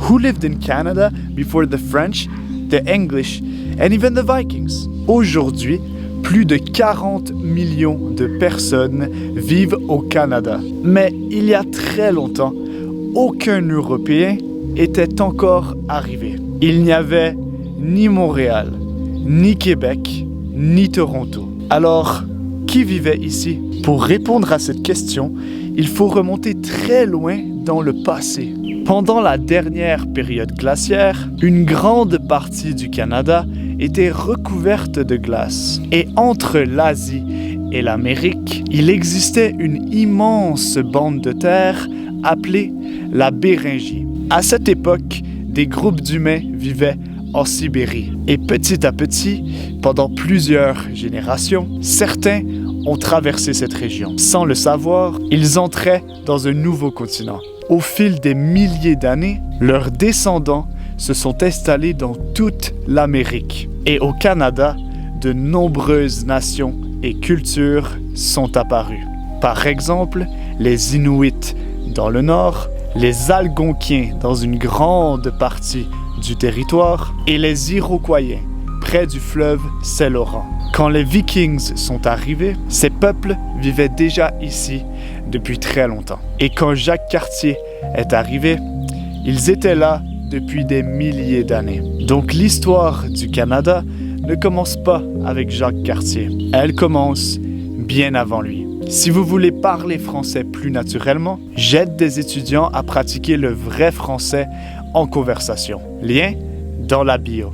Who lived in Canada before the French, the English, and even the Vikings? Aujourd'hui, plus de 40 millions de personnes vivent au Canada. Mais il y a très longtemps, aucun Européen était encore arrivé. Il n'y avait ni Montréal, ni Québec, ni Toronto. Alors, qui vivait ici? Pour répondre à cette question, il faut remonter très loin dans le passé. Pendant la dernière période glaciaire, une grande partie du Canada était recouverte de glace. Et entre l'Asie et l'Amérique, il existait une immense bande de terre appelée la Béringie. À cette époque, des groupes d'humains vivaient en Sibérie. Et petit à petit, pendant plusieurs générations, certains ont traversé cette région. Sans le savoir, ils entraient dans un nouveau continent. Au fil des milliers d'années, leurs descendants se sont installés dans toute l'Amérique. Et au Canada, de nombreuses nations et cultures sont apparues. Par exemple, les Inuits dans le nord, les Algonquiens dans une grande partie du territoire et les Iroquois près du fleuve Saint-Laurent. Quand les Vikings sont arrivés, ces peuples vivaient déjà ici depuis très longtemps. Et quand Jacques Cartier est arrivé, ils étaient là depuis des milliers d'années. Donc l'histoire du Canada ne commence pas avec Jacques Cartier. Elle commence bien avant lui. Si vous voulez parler français plus naturellement, j'aide des étudiants à pratiquer le vrai français en conversation. Lien dans la bio.